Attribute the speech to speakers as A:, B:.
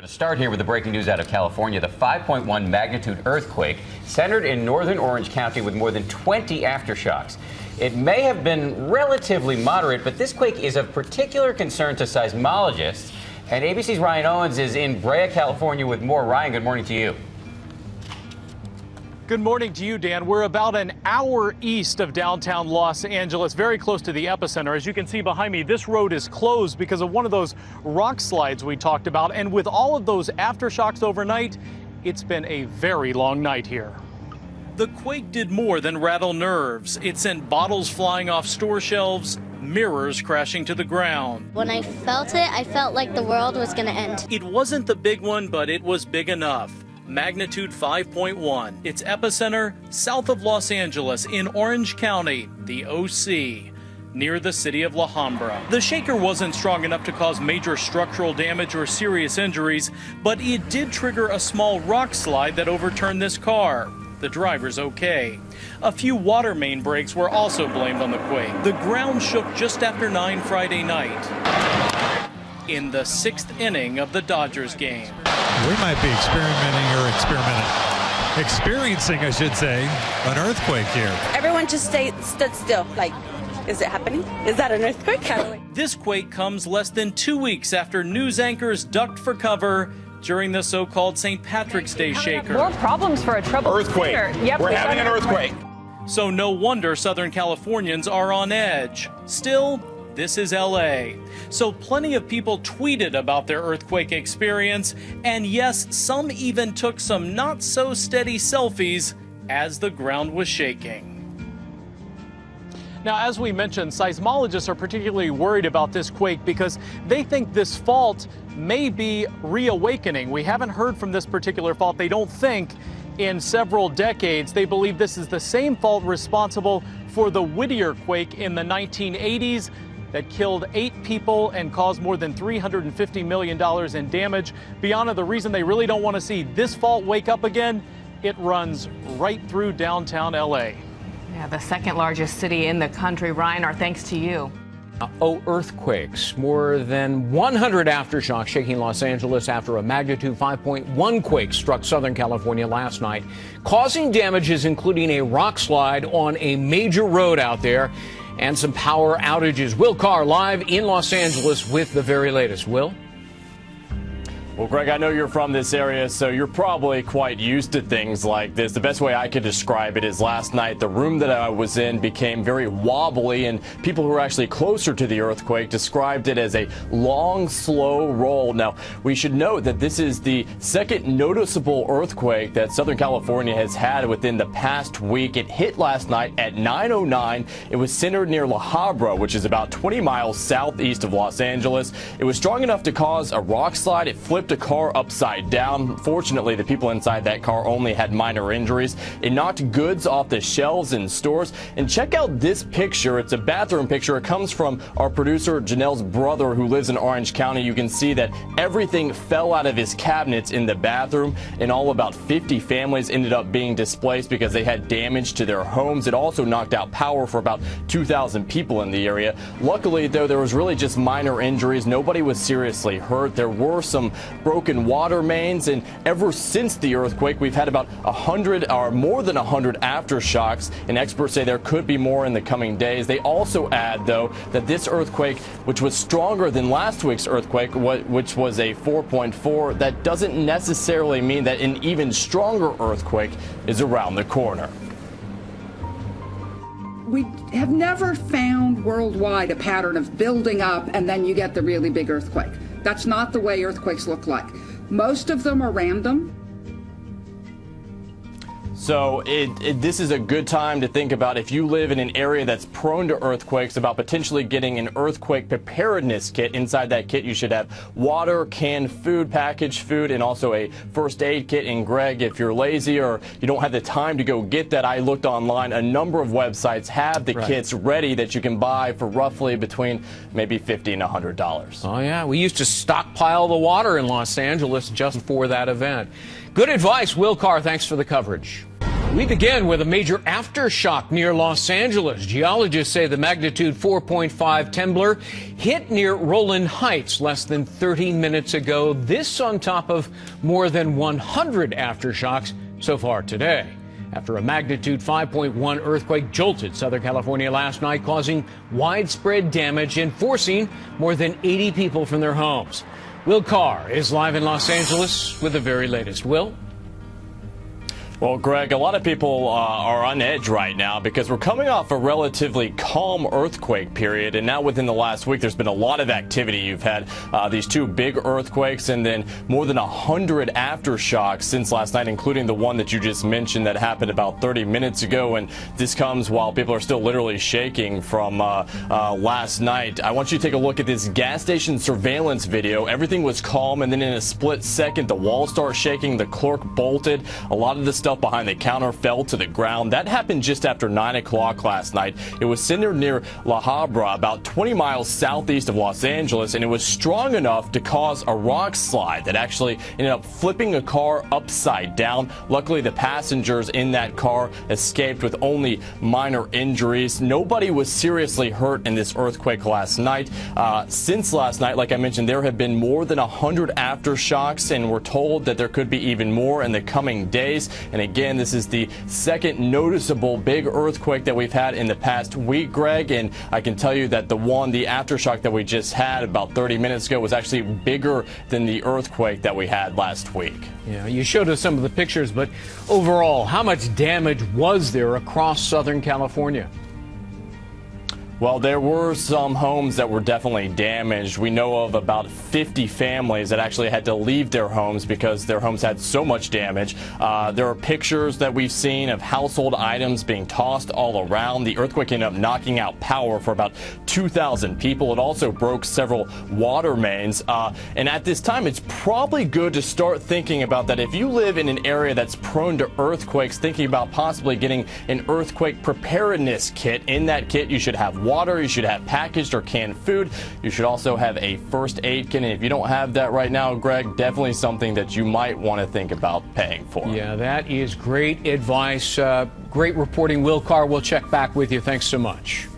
A: We're going to start here with the breaking news out of California. The 5.1 magnitude earthquake centered in northern Orange County with more than 20 aftershocks. It may have been relatively moderate, but this quake is of particular concern to seismologists. And ABC's Ryan Owens is in Brea, California with more. Ryan, good morning to you.
B: Good morning to you, Dan. We're about an hour east of downtown Los Angeles, very close to the epicenter. As you can see behind me, this road is closed because of one of those rock slides we talked about. And with all of those aftershocks overnight, it's been a very long night here. The quake did more than rattle nerves. It sent bottles flying off store shelves, mirrors crashing to the ground.
C: When I felt it, I felt like the world was going to end.
B: It wasn't the big one, but it was big enough. Magnitude 5.1. Its epicenter south of Los Angeles in Orange County, the OC, near the city of La Habra. The shaker wasn't strong enough to cause major structural damage or serious injuries, but it did trigger a small rock slide that overturned this car. The driver's okay. A few water main breaks were also blamed on the quake. The ground shook just after 9 Friday night in the 6th inning of the Dodgers game.
D: We might be experiencing, I should say, an earthquake here.
E: Everyone just stood still. Like, is it happening? Is that an earthquake?
B: This quake comes less than 2 weeks after news anchors ducked for cover during the so-called St. Patrick's Day shaker.
F: More problems for a troubled
G: earthquake.
F: Yep,
G: We're having an earthquake.
B: So no wonder Southern Californians are on edge. Still, this is LA. So plenty of people tweeted about their earthquake experience, and yes, some even took some not so steady selfies as the ground was shaking. Now, as we mentioned, seismologists are particularly worried about this quake because they think this fault may be reawakening. We haven't heard from this particular fault, they don't think, in several decades. They believe this is the same fault responsible for the Whittier quake in the 1980s that killed 8 people and caused more than $350 million in damage. Beyond the reason they really don't want to see this fault wake up again, it runs right through downtown LA.
F: Yeah, the second largest city in the country. Ryan, our thanks to you.
H: Earthquakes. More than 100 aftershocks shaking Los Angeles after a magnitude 5.1 quake struck Southern California last night, causing damages including a rock slide on a major road out there and some power outages. Will Carr live in Los Angeles with the very latest. Will?
G: Well, Greg, I know you're from this area, so you're probably quite used to things like this. The best way I could describe it is last night, the room that I was in became very wobbly, and people who were actually closer to the earthquake described it as a long, slow roll. Now, we should note that this is the second noticeable earthquake that Southern California has had within the past week. It hit last night at 9:09. It was centered near La Habra, which is about 20 miles southeast of Los Angeles. It was strong enough to cause a rock slide. It flipped a car upside down. Fortunately, the people inside that car only had minor injuries. It knocked goods off the shelves in stores. And check out this picture. It's a bathroom picture. It comes from our producer Janelle's brother who lives in Orange County. You can see that everything fell out of his cabinets in the bathroom. In all, about 50 families ended up being displaced because they had damage to their homes. It also knocked out power for about 2,000 people in the area. Luckily, though, there was really just minor injuries. Nobody was seriously hurt. There were some broken water mains, and ever since the earthquake, we've had about 100 or more than 100 aftershocks, and experts say there could be more in the coming days. They also add, though, that this earthquake, which was stronger than last week's earthquake, which was a 4.4, that doesn't necessarily mean that an even stronger earthquake is around the corner.
I: We have never found worldwide a pattern of building up and then you get the really big earthquake. That's not the way earthquakes look like. Most of them are random.
G: So this is a good time to think about, if you live in an area that's prone to earthquakes, about potentially getting an earthquake preparedness kit. Inside that kit, you should have water, canned food, packaged food, and also a first aid kit. And Greg, if you're lazy or you don't have the time to go get that, I looked online. A number of websites have the kits ready that you can buy for roughly between maybe $50 and $100.
H: Oh, yeah. We used to stockpile the water in Los Angeles just for that event. Good advice, Will Carr. Thanks for the coverage. We begin with a major aftershock near Los Angeles. Geologists say the magnitude 4.5 tremor hit near Roland Heights less than 30 minutes ago. This on top of more than 100 aftershocks so far today. After a magnitude 5.1 earthquake jolted Southern California last night, causing widespread damage and forcing more than 80 people from their homes. Will Carr is live in Los Angeles with the very latest. Will?
G: Well, Greg, a lot of people are on edge right now because we're coming off a relatively calm earthquake period. And now within the last week, there's been a lot of activity. You've had these two big earthquakes and then more than 100 aftershocks since last night, including the one that you just mentioned that happened about 30 minutes ago. And this comes while people are still literally shaking from last night. I want you to take a look at this gas station surveillance video. Everything was calm, and then in a split second, the walls start shaking. The clerk bolted. A lot of the stuff behind the counter fell to the ground. That happened just after 9 o'clock last night. It was centered near La Habra, about 20 miles southeast of Los Angeles, and it was strong enough to cause a rock slide that actually ended up flipping a car upside down. Luckily, the passengers in that car escaped with only minor injuries. Nobody was seriously hurt in this earthquake last night. Since last night, like I mentioned, there have been more than 100 aftershocks, and we're told that there could be even more in the coming days. And again, this is the second noticeable big earthquake that we've had in the past week, Greg. And I can tell you that the aftershock that we just had about 30 minutes ago was actually bigger than the earthquake that we had last week.
H: Yeah, you showed us some of the pictures, but overall, how much damage was there across Southern California?
G: Well, there were some homes that were definitely damaged. We know of about 50 families that actually had to leave their homes because their homes had so much damage. There are pictures that we've seen of household items being tossed all around. The earthquake ended up knocking out power for about 2,000 people. It also broke several water mains. And at this time, it's probably good to start thinking about that. If you live in an area that's prone to earthquakes, thinking about possibly getting an earthquake preparedness kit. In that kit, you should have water, you should have packaged or canned food. You should also have a first aid kit. And if you don't have that right now, Greg, definitely something that you might want to think about paying for.
H: Yeah, that is great advice. Great reporting, Will Carr. We'll check back with you. Thanks so much.